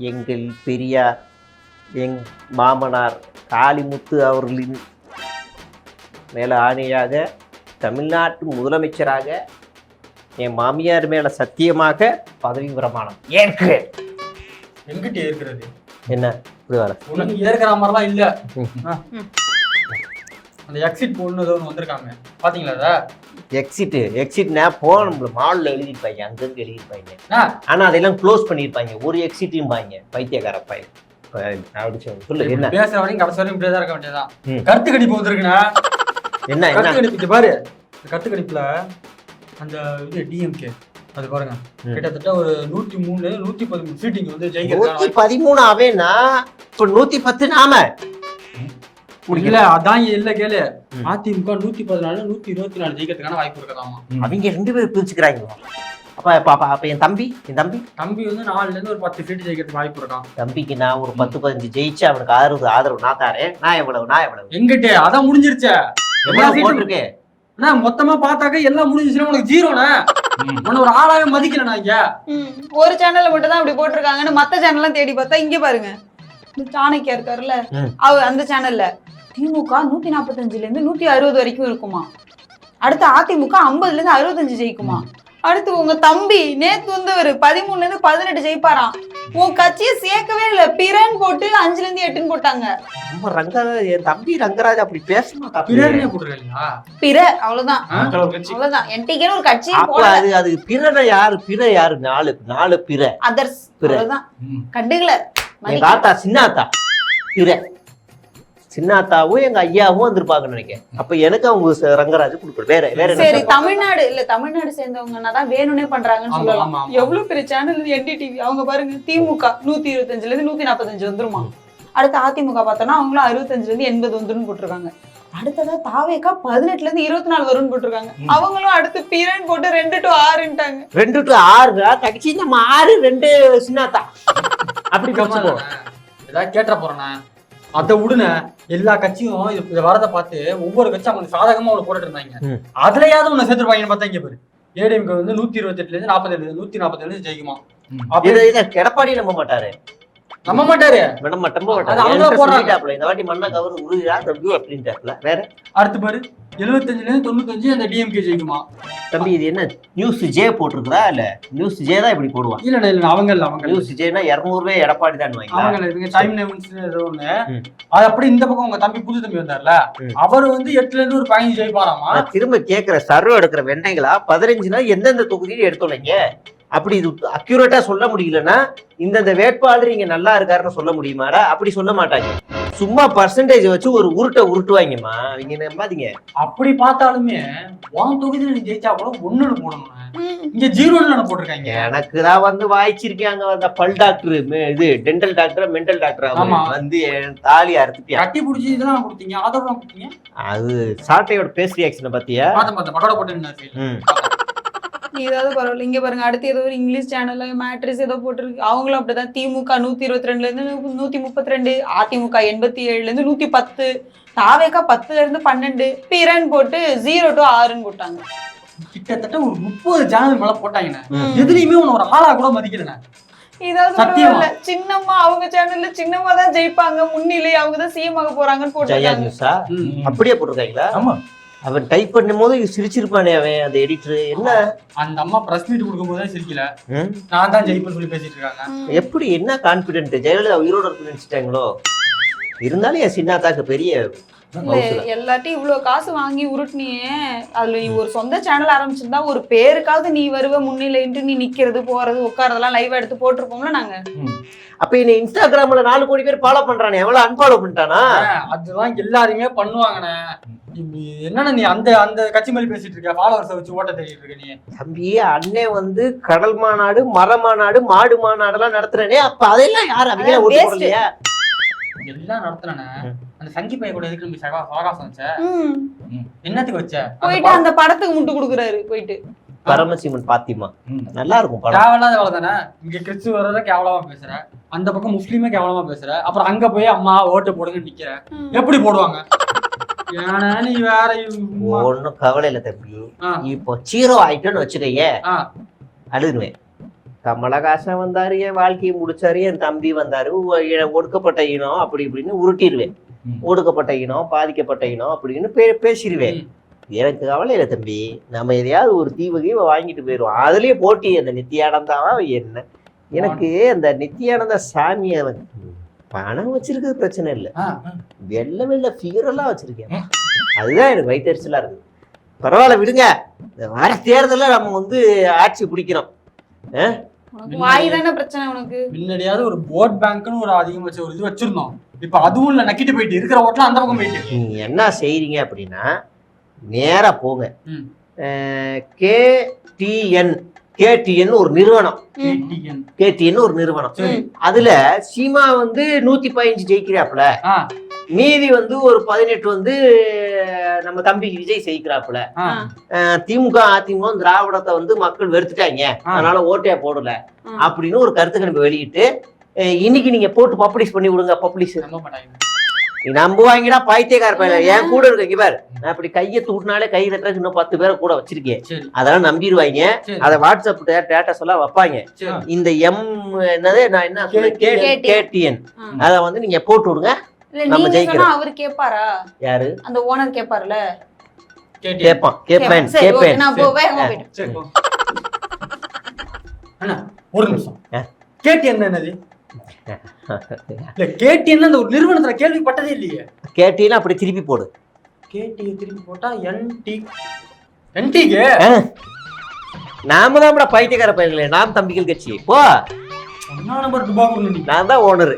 எங்கள் பெரியார் எங் மாமனார் காளிமுத்து அவர்களின் மேலே ஆணையாக தமிழ்நாட்டு முதலமைச்சராக என் மாமியார் மேலே சத்தியமாக பதவி பிரமாணம் ஏற்கிறேன். எங்கிட்ட இருக்கிறது என்ன இப்படி வர உனக்கு ஏற்கிற மாதிரிலாம் இல்ல. அந்த எக்ஸிட் போல்னு ஏதோ ஒன்று வந்திருக்காங்க பாத்தீங்களா? எக்ஸிட்னா போன மாலில் எழுதிருப்பாங்க, அங்கங்க எழுதிருப்பாங்க. ஆனா அதெல்லாம் க்ளோஸ் பண்ணிருப்பாங்க. ஒரு எக்ஸிட்டையும் பாங்க பைத்தியக்கார பையன். சொல்லு என்ன பேசுற வரைக்கும் கடைசி வரைக்கும் இப்படியே தான் இருக்க வேண்டியதான். கருத்து கணிப்பு வந்திருக்குண்ணா. என்ன கருத்து கணிப்பு பாரு. கருத்து கணிப்புல அந்த இது டிஎம்கே அது பாருங்க கிட்டத்தட்ட ஒரு 103 113 சீட்டிங் வந்து ஜெயிக்கிறாங்க. 113 ஆவேனா இப்ப 110 நாம இல்ல அதான் இல்ல கேளு. அதிமுக 114 124 ஜெயிக்கிறதுக்கான வாய்ப்பு இருக்கதாமா. அவங்க 2 பேரும் பிரிச்சுக்கிறாங்க. அப்ப என் தம்பி வந்து 4ல இருந்து ஒரு 10 சீட் ஜெயிக்கிறதுக்கு வாய்ப்பு இருக்கான். தம்பிக்கு நான் ஒரு 10-15 ஜெயிச்சு அவனுக்கு ஆதரவு நான் தாரேன். நான் எவ்வளவு எங்கிட்ட அதான் முடிஞ்சிருச்சே. போட்டிருக்கேன் மொத்தமா பாத்தாக்க எல்லாம் முடிஞ்சிச்சுன்னா உனக்கு ஜீரோண்ணா. உன்ன ஒரு ஆளாவே மதிக்கல நான். இங்க ஒரு சேனல்ல மட்டும் தான் அப்படி போட்டிருக்காங்கன்னு மத்த சேனல்லாம் தேடி பார்த்தா இங்க பாருங்க சாணக்கியா இருக்காருல்ல அந்த சேனல்ல திமுக 145ல இருந்து 160 வரைக்கும் இருக்குமா. அடுத்து அதிமுக 50ல இருந்து 65 ஜெயிக்குமா. அடுத்து உங்க தம்பி நேத்து வந்து ஒரு 13ல இருந்து 18 ஜெயிப்பாராம். உன் கட்சியை சேர்க்கவே இல்ல, பிறன் போட்டு 5ல இருந்து 8ன்னு போட்டாங்க. என் தம்பி ரங்கராஜ் அப்படி பேச மாட்டான். பிற அவ்வளவுதான் என்டிகேன்னு ஒரு கட்சி அது பிறனை யாரு நாலு பிற அதர்ஸ் அவ்வளவுதான் கண்டுக்கல. எங்க ஆத்தா சின்னாத்தாவும் எங்க ஐயாவும் வந்திருப்பாங்கன்னு நினைக்கிறேன். அப்ப எனக்கு அவங்க ரங்கராஜ் கொடுக்கணும். வேற சரி தமிழ்நாடு சேர்ந்தவங்கன்னா தான் வேணும்னே பண்றாங்கன்னு சொல்லலாம். எவ்வளவு பெரிய சேனல் என்டிடிவி. அவங்க பாருங்க திமுக 125ல இருந்து 145 வந்துருமா. அடுத்து அதிமுக பார்த்தோம்னா அவங்களும் 65ல இருந்து 80 வந்துருன்னு போட்டிருக்காங்க. அடுத்ததா தாவேக்கா 18ல இருந்து 24 வரும்னு போட்டிருக்காங்க. அவங்களும் அடுத்து பீரன் போட்டு 2 to 6ன்ட்டாங்க. 2 to 6 கட்சி நம்ம 6 2 சின்னாத்தா அப்படி பேசுவோம். ஏதாவது கேட்ட போறேன்னா அதை விடுன எல்லா கட்சியும் இதை வரதை பார்த்து ஒவ்வொரு கட்சியும் அவங்க சாதகமா அவங்களை போட்டுட்டு இருந்தாங்க. அதுலயாவது உன்னை சேர்த்துருப்பாங்கன்னு பார்த்தா இங்க பாரு. ஏடிஎம்கே வந்து 128ல இருந்து 47 147 ஜெயிக்குமா. எடப்பாடி நம்ப மாட்டாரு. இந்த வாட்டி மண்ண கவர் உறுதியா அப்படின்ட்டாப்ல. வேற அடுத்து பாரு 75ல இருந்து 95 அந்த டிஎம்கே ஜெயிக்குமா. தம்பி இது என்ன நியூஸ் ஜே போட்டிருக்கா இல்ல நியூஸ் ஜே தான் இப்படி போடுவான். இல்ல அவங்க நியூஸ் ஜேனா 200 ரூபாய் எடப்பாடி தான் வாங்க. டைம் நேம்ஸ் ஏதோ ஒண்ணு அது அப்படி. இந்த பக்கம் உங்க தம்பி புது தம்பி வந்தார்ல அவர் வந்து 8ல இருந்து ஒரு 15 ஜெயிப்பாராமா. திரும்ப கேக்குற சர்வே எடுக்கிற வெண்ணைகளா 15னா எந்தெந்த தொகுதியில எடுத்தோன்னீங்க அப்படி இது அக்யூரேட்டா சொல்ல முடியலன்னா இந்த வேட்பாளர் இங்க நல்லா இருக்காருன்னு சொல்ல முடியுமாடா? அப்படி சொல்ல மாட்டாங்க. சும்மா பர்சன்டேஜ் வச்சு ஒரு உருட்டுவாங்கம்மா. அவங்க நம்பாதீங்க. அப்படி பார்த்தாலுமே உன் தொகுதியில நீ ஜெயிச்சா கூட 1 போடணும். இங்க 0 போட்டிருக்காங்க. எனக்கு தான் வந்து வாய்ச்சிருக்காங்க அந்த பல் டாக்டர் இது டென்டல் டாக்டர் மென்டல் டாக்டர் வந்து தாலி அறுத்துட்டியா கட்டி பிடிச்சி இதெல்லாம் கொடுத்தீங்க. அதெல்லாம் கொடுத்தீங்க. அது சாட்டையோட பேஸ் ரியாக்ஷனை பத்தியா பக்கோட போட்டு ஏதாவது பரவாயில்ல. இங்க பாருங்க அடுத்து ஏதோ ஒரு இங்கிலீஷ் சேனல்ல மேட்ரிஸ் ஏதோ போட்டிருக்கு. அவங்களும் அப்படிதான் திமுக 122ல இருந்து 132 அதிமுக 87ல இருந்து 110 தாவேக்கா 10ல இருந்து 12 பிறன் போட்டு 0 to 6ன்னு போட்டாங்க. கிட்டத்தட்ட ஒரு 30 சேனல் மேல போட்டாங்க. எதுலயுமே ஒரு ஆளா கூட மதிக்கல. ஏதாவது சின்னம்மா அவங்க சேனல்ல சின்னம்மா தான் ஜெயிப்பாங்க முன்னிலை அவங்க தான் சிஎம் ஆக போறாங்கன்னு போட்டாங்க. அப்படியே போட்டிருக்காங்களா? ஆமா. அவன் டைப் பண்ணும் போது சிரிச்சிருப்பானே அவன் அந்த எடிட்டர். என்ன அந்த அம்மா பிரஸ் மீட் கொடுக்கும் போதே சிரிக்கல. நான் தான் ஜெயிப்பேன்னு சொல்லி பேசிட்டு இருக்காங்க. எப்படி என்ன கான்பிடென்ட்? ஜெயலலிதா உயிரோட நினைச்சிட்டாங்களோ? இருந்தாலும் என் சின்னாத்தாக்கு பெரிய எல்லாத்தையும் இவ்வளவு காசு வாங்கி உருட்டுனியே. அதுல நீ ஒரு சொந்த சேனல் ஆரம்பிச்சிருந்தா ஒரு பேருக்காவது நீ வருவ முன்னிலைன்ட்டு நீ நிக்கிறது போறது உட்காரதெல்லாம் லைவ் எடுத்து போட்டிருப்போம்ல நாங்க. அப்ப என்ன இன்ஸ்டாகிராம்ல 4 கோடி பேர் ஃபாலோ பண்றானே எவ்வளவு அன்ஃபாலோ பண்ணிட்டானா? அதெல்லாம் எல்லாருமே பண்ணுவாங்கண்ணே. என்னன்னா நீ அந்த அந்த கட்சி மாதிரி பேசிட்டு இருக்க. ஃபாலோவர்ஸை வச்சு ஓட்ட தேடிட்டு இருக்க நீ. தம்பி அண்ணே வந்து கடல் மாநாடு மர மாநாடு மாடு மாநாடு எல்லாம் நடத்துறேனே. அப்ப அதெல்லாம் யாரு அவங்க ஓட்டு போடலையா? எல்லாம் நடத்துறேனே. அந்த சங்கி பைய கூட எதுக்கு சகாசம் வச்ச? என்னத்துக்கு வச்ச? போயிட்டு அந்த படத்துக்கு முட்டு கொடுக்குறாரு போயிட்டு. பரமசிவன் பாத்திமா நல்லா இருக்கும் படம். கேவலாத வேலை தானே. இங்க கிறிஸ்து வரத கேவலமா பேசுற, அந்த பக்கம் முஸ்லீமே கேவலமா பேசுற, அப்புறம் அங்க போய் அம்மா ஓட்டு போடுங்கன்னு நிக்கிற. எப்படி போடுவாங்க? நீ வேற ஒன்னும் கவலை இல்ல தம்பி. இப்போ 0 ஆயிட்டோன்னு வச்சுக்கையே அழுதுருவேன். கமலஹாசன் வந்தாரு, என் வாழ்க்கையை முடிச்சாரு, என் தம்பி வந்தாரு, ஒடுக்கப்பட்ட இனம் அப்படி இப்படின்னு உருட்டிடுவேன். ஒடுக்கப்பட்ட இனம், பாதிக்கப்பட்ட இனம் அப்படின்னு பேசிடுவேன். எனக்கு கவலை இல்லை தம்பி, நம்ம எதையாவது ஒரு தீவகையை வாங்கிட்டு போயிடுவோம். அதுலயே போட்டி அந்த நித்யானந்தாவா என்ன. எனக்கு அந்த நித்யானந்தா சாமி பணம் வச்சிருக்கிறது பிரச்சனை இல்லை, வெள்ள ஃபிகரெல்லாம் வச்சிருக்கேன், அதுதான் எனக்கு வயிற்றுச்சலா இருக்கு. பரவாயில்ல விடுங்க, இந்த வர தேர்தல நம்ம வந்து ஆட்சி பிடிக்கிறோம். வாய் தானே பிரச்சனை உனக்கு. முன்னாடியாவது ஒரு போட் பேங்க்னு ஒரு அதிகபட்ச ஒரு இது வச்சிருந்தோம், இப்ப அதுவும் இல்ல, நக்கிட்டு போயிட்டு இருக்கிற ஓட்டலாம் அந்த பக்கம் போயிட்டு. நீங்க என்ன செய்றீங்க அப்படின்னா நேரா போங்க, கேடிஎன் ஒரு நிறுவனம், கேடிஎன் ஒரு நிறுவனம். அதுல சீமா வந்து 115 ஜெயிக்கிறாப்புல, மீதி வந்து ஒரு 18 வந்து நம்ம தம்பி விஜய் ஜெயிக்கிறாப்புல. திமுக அதிமுக திராவிடத்தை வந்து மக்கள் வெறுத்துட்டாங்க, அதனால ஓட்டையா போடல அப்படின்னு ஒரு கருத்து கணிப்பு வெளியிட்டு இன்னைக்கு நீங்க போட்டு பப்ளிஷ் பண்ணி விடுங்க. பப்ளிஷ் நம்புவாங்கடா பைத்தியக்கார பையல. என் கூட இருக்கீங்க பாரு, நான் இப்படி கையை தூட்டினாலே கை தட்டுறதுக்கு இன்னும் 10 பேரை கூட வச்சிருக்கேன், அதெல்லாம் நம்பிடுவாங்க. அதை வாட்ஸ்அப் டேட்டஸ் எல்லாம் வைப்பாங்க. இந்த என்னது நான் என்ன கேடிஎன் அதை வந்து நீங்க போட்டு விடுங்க, நம்ம ஜெயிக்கிறோம். அவரு கேட்பாரா? யாரு? அந்த ஓனர் கேட்பாருல. கேட்பேன். நான் வேகமா போயிட்டேன். ஒரு நிமிஷம், கேடிஎன் என்னது? கேடிஎன் அந்த ஒரு நிறுவனத்துல கேள்விப்பட்டதே இல்லையே. கேடிஎன் அப்படி திருப்பி போடு, கேடிஎன் திருப்பி போட்டா என்டிக்கு நாம தான் பைத்தியக்கார பையங்களே, நாம் தம்பிகள் கட்சி போ. நம்பர் நான் தான் ஓனர்.